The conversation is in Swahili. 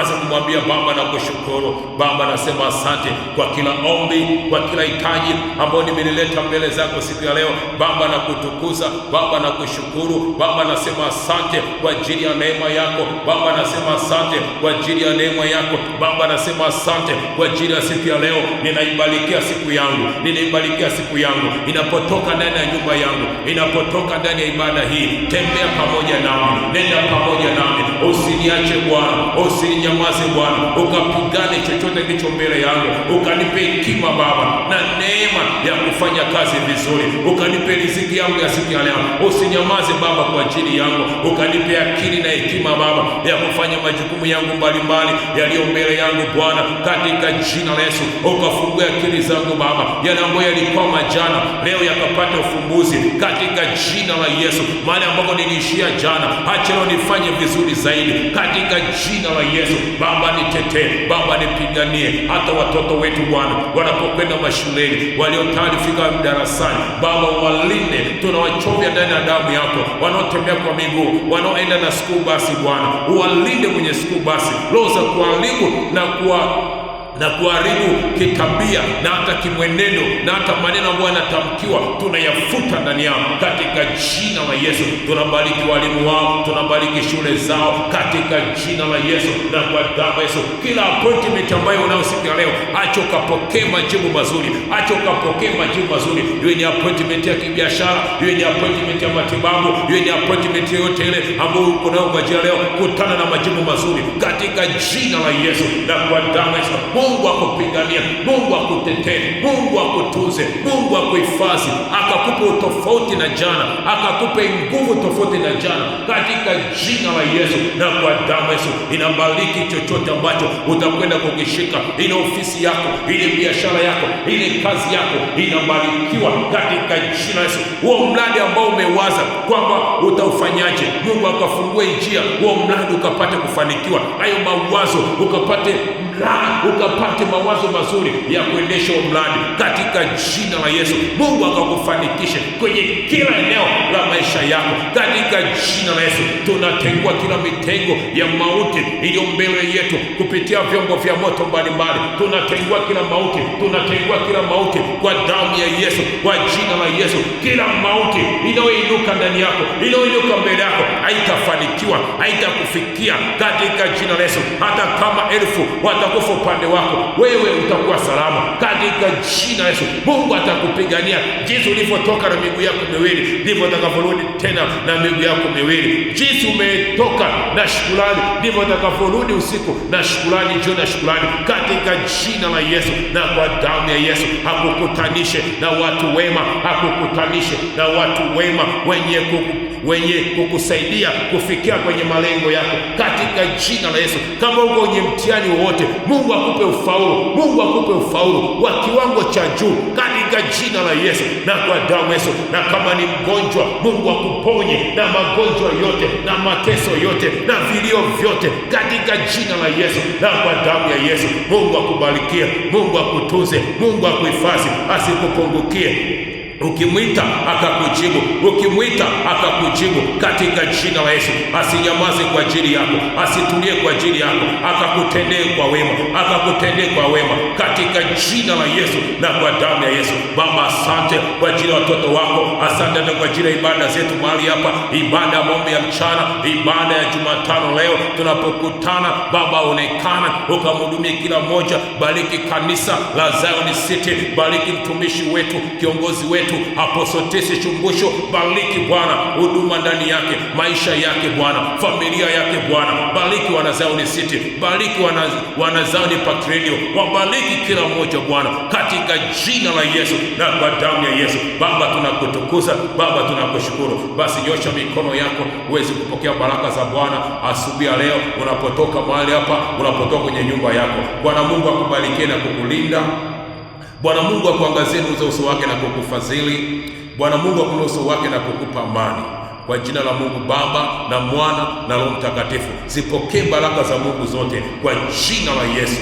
Anza kumwambia Baba, nakushukuru Baba, nasema asante kwa kila ombi, kwa kila hitaji ambalo nimelileta mbele zako siku ya leo. Baba, nakutukuza Baba, nakushukuru Baba, nasema asante kwa ajili ya neema yako Baba, nasema asante kwa ajili ya neema yako Baba, nasema asante kwa ajili ya siku ya leo. Ninaibarikia siku yangu, ninaibarikia siku yangu inapotoka ndani ya nyumba yangu, inapotoka ndani ya ibada hii. Tembea pamoja nami, nenda pamoja nami, usiniache Bwana, usininyamaze Bwana, ukapigane chochote kilicho mbele yangu, ukanipe hekima Baba na neema ya kufanya kazi vizuri, ukanipe riziki yangu ya siku ya leo. Usinyamaze Baba kwa ajili yangu, ukanipe akili na hekima Baba ya kufanya majukumu yangu mbalimbali yaliyo mbele yangu Bwana, katika jina la Yesu. Ukafungue akili zangu Baba, yale ambayo yalikuwa majana leo yakapata ufumbuzi katika jina la Yesu. Mahali ambapo niliishia jana, acha leo nifanye vizuri zaidi katika jina la Yesu. Baba, nitetee Baba, nipiganie hata watoto wetu Bwana wanapokwenda mashuleni, waliotayari fika darasani Baba, walinde. Tunawachovya ndani ya damu yako, wanaotembea kwa miguu, wanaoenda na school basi Bwana, uwalinde kwenye school basi, roho za kuharibu na kuharibu kitabia na hata kimwenendo na hata maneno ambayo yanatamkiwa, tunayafuta ndani yao katika jina la Yesu. Tunabariki walimu wao, tunabariki shule zao katika jina la Yesu na kwa damu Yesu. Kila appointment ambayo unayosikia leo, acha ukapokee majibu mazuri, acha ukapokee majibu mazuri. Iwe ni appointment ya kibiashara, iwe ni appointment ya matibabu, iwe ni appointment yoyote ile ambayo uko nayo kwa ajili leo, kutana na majibu mazuri katika jina la Yesu na kwa damu Yesu. Mungu akupigania, Mungu akutetee, Mungu akutunze, Mungu akuhifadhi, akakupa utofauti na jana, akakupa nguvu tofauti na jana katika jina la Yesu na kwa damu Yesu. Inabariki chochote ambacho utakwenda kukishika, ile ofisi yako, ile biashara yako, ile kazi yako inabarikiwa katika jina la Yesu. Huo mradi ambao umewaza kwamba utaufanyaje, Mungu akafungue njia, huo mradi ukapate kufanikiwa, hayo mawazo ukapate mawazo mazuri ya kuendesha mradi katika jina la Yesu. Mungu akakufanikishe kwenye kila eneo la maisha yako katika jina la Yesu. Tunatengua kila mitengo ya mauti iliyo mbele yetu kupitia vyombo vya moto mbalimbali. Tunatengua kila mauti, tunatengua kila mauti kwa damu ya Yesu, kwa jina la Yesu. Kila mauti inayoinuka ndani yako, inayoinuka mbele yako, haitafanikiwa, haitakufikia katika jina la Yesu. Hata kama 1000 watakufa upande wako, wewe utakuwa salama katika jina la Yesu. Mungu atakupigania. Jinsi ulivyotoka na miguu yako miwili, ndivyo utakavyorudi tena na miguu yako miwili. Jinsi umetoka na shukrani, ndivyo utakavyorudi usiku na shukrani, jioni na shukrani katika jina la Yesu na kwa damu ya Yesu. Hakukutanishe na watu wema, hakukutanishe na watu wema wenye kukusaidia kufikia kwenye malengo yako katika jina la Yesu. Kama uko kwenye mtihani wowote, Mungu akupe ufaulu, Mungu akupe ufaulu wa kiwango cha juu katika jina la Yesu na kwa damu Yesu. Na kama ni mgonjwa, Mungu akuponye na magonjwa yote na mateso yote na vilio vyote katika jina la Yesu na kwa damu ya Yesu. Mungu akubarikie, Mungu akutunze, Mungu akuhifadhi, asikupungukie. Ukimwita akakujibu, ukimwita akakujibu katika jina la Yesu. Asinyamaze kwa ajili yako, asitulie kwa ajili yako, akakutendee kwa wema, akakutendee kwa wema katika jina la Yesu na kwa damu ya Yesu. Baba, asante kwa ajili ya watoto wako, asante kwa ajili ya ibada zetu mahali hapa, ibada ya maombi ya mchana, ibada ya Jumatano leo tunapokutana. Baba, onekana ukamhudumie kila mmoja. Bariki kanisa la Zion City, bariki mtumishi wetu, kiongozi wetu Apostle Tesi Shumbusho. Bariki Bwana huduma ndani yake, maisha yake Bwana, familia yake Bwana. Bariki wana Zion City, bariki wana Zion Impact Radio, wabariki kila mmoja Bwana katika jina la Yesu na kwa damu ya Yesu. Baba, tunakutukuza, Baba tunakushukuru. Basi nyosha mikono yako uweze kupokea baraka za Bwana asubuhi ya leo unapotoka mahali hapa, unapotoka kwenye nyumba yako. Bwana Mungu akubarikie na kukulinda. Bwana Mungu akuangazie nuru za uso wake na kukufadhili. Bwana Mungu akuinue uso wake na kukupa amani. Kwa jina la Mungu Baba na Mwana na Roho Mtakatifu, zipokee baraka za Mungu zote kwa jina la Yesu.